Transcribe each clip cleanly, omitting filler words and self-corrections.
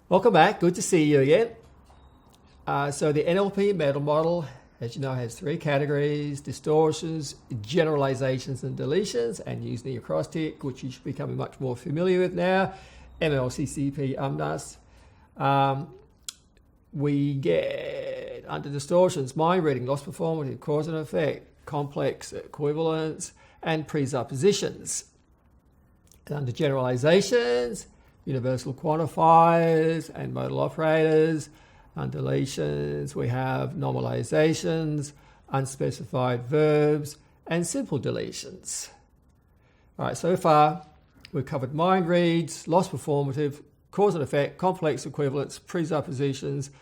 Welcome back. Good to see you again. So the NLP Meta Model, as you know, has three categories: distortions, generalisations, and deletions, and using the acrostic, which you should be becoming much more familiar with now, MLCCP NUS. We get, under distortions, mind reading, loss performative, cause and effect, complex equivalence, and presuppositions. And under generalisations, universal quantifiers and modal operators. On deletions, we have nominalisations, unspecified verbs, and simple deletions. All right, so far we've covered mind reads, loss performative, cause and effect, complex equivalence, presuppositions,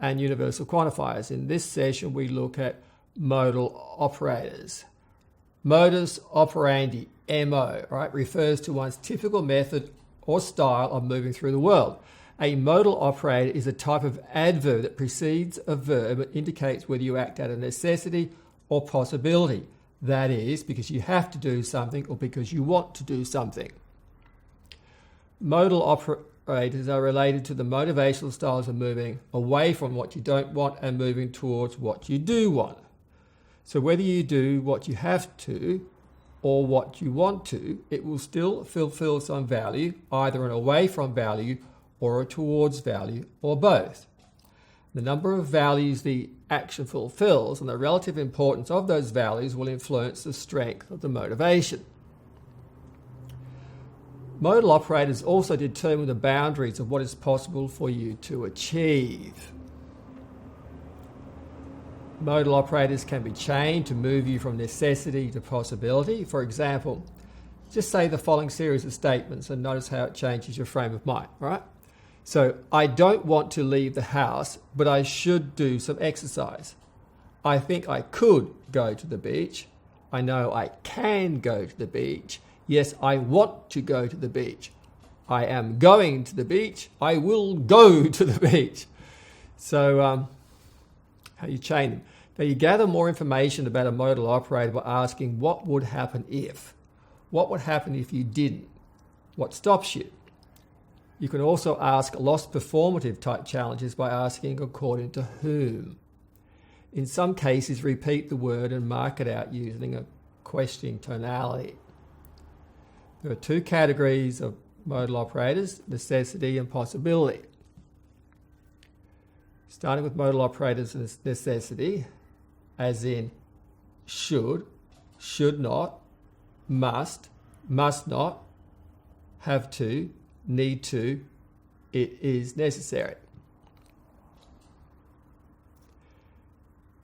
and universal quantifiers. In this session, we look at modal operators. Modus operandi, MO, right, refers to one's typical method or style of moving through the world. A modal operator is a type of adverb that precedes a verb and indicates whether you act out of necessity or possibility. That is, because you have to do something or because you want to do something. Modal operators are related to the motivational styles of moving away from what you don't want and moving towards what you do want. So whether you do what you have to or what you want to, it will still fulfill some value, either an away from value or a towards value, or both. The number of values the action fulfills and the relative importance of those values will influence the strength of the motivation. Modal operators also determine the boundaries of what is possible for you to achieve. Modal operators can be chained to move you from necessity to possibility. For example, just say the following series of statements and notice how it changes your frame of mind, all right? So, I don't want to leave the house, but I should do some exercise. I think I could go to the beach. I know I can go to the beach. Yes, I want to go to the beach. I am going to the beach. I will go to the beach. So, how you chain them. Now you gather more information about a modal operator by asking what would happen if. What would happen if you didn't? What stops you? You can also ask lost performative type challenges by asking according to whom. In some cases, repeat the word and mark it out using a questioning tonality. There are two categories of modal operators: necessity and possibility. Starting with modal operators and necessity, as in should, should not, must, must not, have to, need to, it is necessary.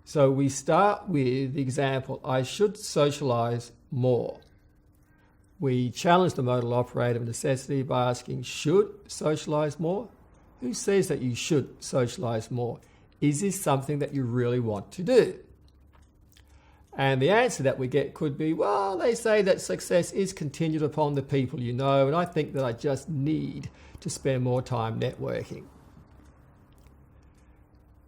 So we start with the example, I should socialise more. We challenge the modal operator of necessity by asking, should socialise more? Who says that you should socialise more? Is this something that you really want to do? And the answer that we get could be, well, they say that success is contingent upon the people you know, and I think that I just need to spend more time networking.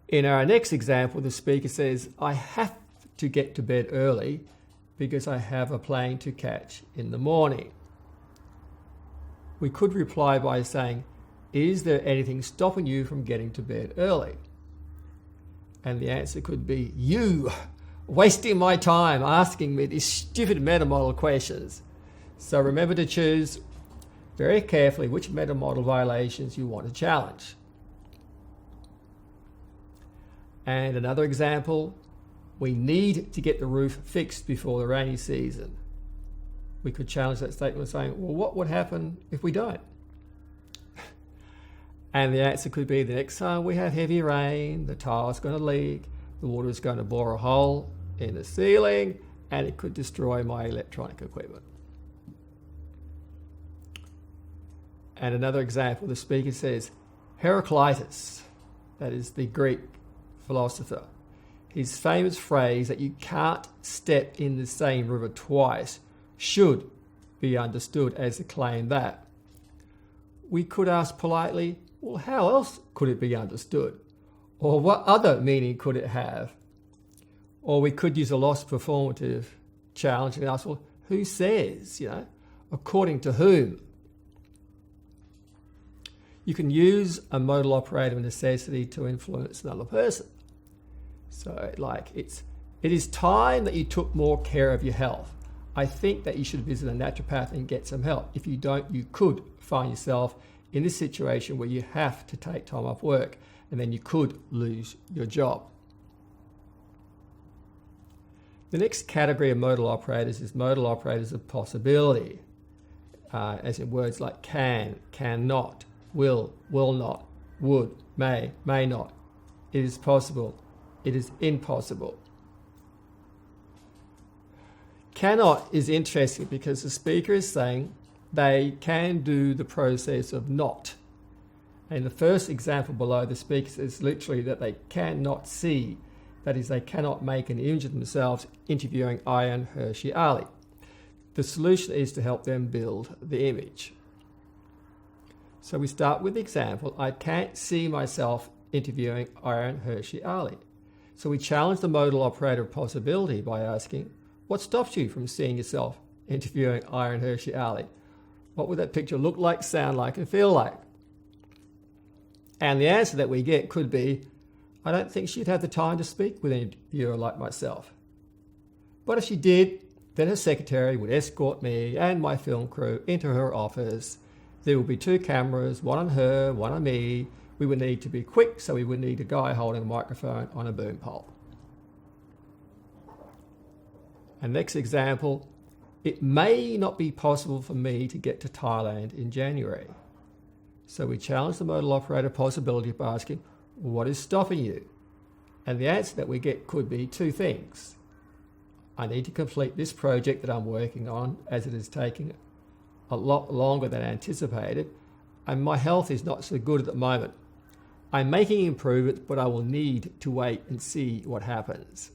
In our next example, the speaker says, I have to get to bed early because I have a plane to catch in the morning. We could reply by saying, is there anything stopping you from getting to bed early? And the answer could be, you, wasting my time asking me these stupid meta model questions. So remember to choose very carefully which meta model violations you want to challenge. And another example, we need to get the roof fixed before the rainy season. We could challenge that statement saying, well, what would happen if we don't? And the answer could be, the next time we have heavy rain, the tile's going to leak, the water is going to bore a hole in the ceiling, and it could destroy my electronic equipment. And another example, the speaker says, Heraclitus, that is the Greek philosopher, his famous phrase that you can't step in the same river twice should be understood as a claim that. We could ask politely, well, how else could it be understood? Or what other meaning could it have? Or we could use a lost performative challenge and ask, well, who says, according to whom? You can use a modal operator of necessity to influence another person. So like it is time that you took more care of your health. I think that you should visit a naturopath and get some help. If you don't, you could find yourself in this situation where you have to take time off work and then you could lose your job. The next category of modal operators is modal operators of possibility, as in words like can, cannot, will not, would, may not. It is possible, it is impossible. Cannot is interesting because the speaker is saying they can do the process of not. And the first example below, the speaker says literally that they cannot see. That is, they cannot make an image of themselves interviewing Ayaan Hirsi Ali. The solution is to help them build the image. So we start with the example, I can't see myself interviewing Ayaan Hirsi Ali. So we challenge the modal operator of possibility by asking, what stops you from seeing yourself interviewing Ayaan Hirsi Ali? What would that picture look like, sound like, and feel like? And the answer that we get could be, I don't think she'd have the time to speak with an interviewer like myself. But if she did, then her secretary would escort me and my film crew into her office. There would be 2 cameras, one on her, one on me. We would need to be quick, so we would need a guy holding a microphone on a boom pole. And next example, it may not be possible for me to get to Thailand in January. So we challenge the modal operator possibility by asking, what is stopping you? And the answer that we get could be 2 things. I need to complete this project that I'm working on, as it is taking a lot longer than anticipated, and my health is not so good at the moment. I'm making improvements, but I will need to wait and see what happens.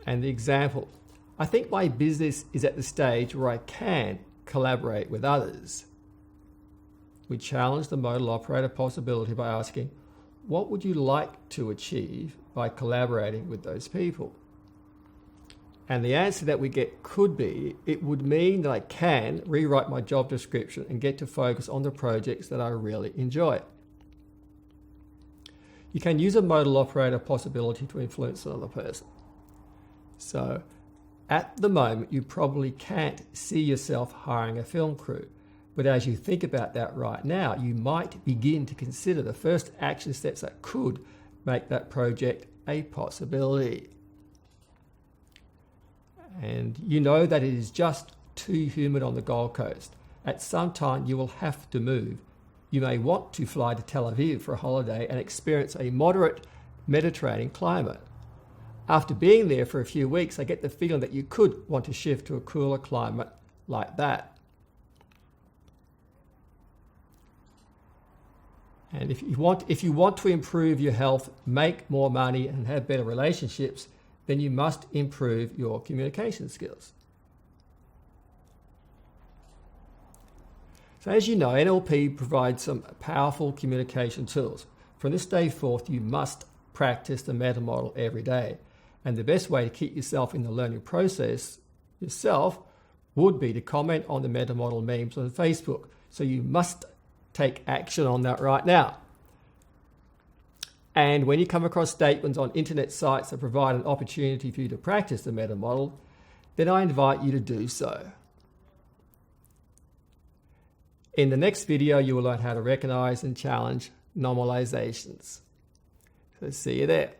And the example, I think my business is at the stage where I can collaborate with others. We challenge the modal operator possibility by asking, what would you like to achieve by collaborating with those people? And the answer that we get could be, it would mean that I can rewrite my job description and get to focus on the projects that I really enjoy. You can use a modal operator possibility to influence another person. So at the moment, you probably can't see yourself hiring a film crew. But as you think about that right now, you might begin to consider the first action steps that could make that project a possibility. And you know that it is just too humid on the Gold Coast. At some time, you will have to move. You may want to fly to Tel Aviv for a holiday and experience a moderate Mediterranean climate. After being there for a few weeks, I get the feeling that you could want to shift to a cooler climate like that. And if you want to improve your health, make more money, and have better relationships, then you must improve your communication skills. So as you know, NLP provides some powerful communication tools. From this day forth, you must practice the meta model every day. And the best way to keep yourself in the learning process yourself would be to comment on the meta model memes on Facebook. So you must take action on that right now. And when you come across statements on internet sites that provide an opportunity for you to practice the meta model, then I invite you to do so. In the next video, you will learn how to recognize and challenge nominalisations. So see you there.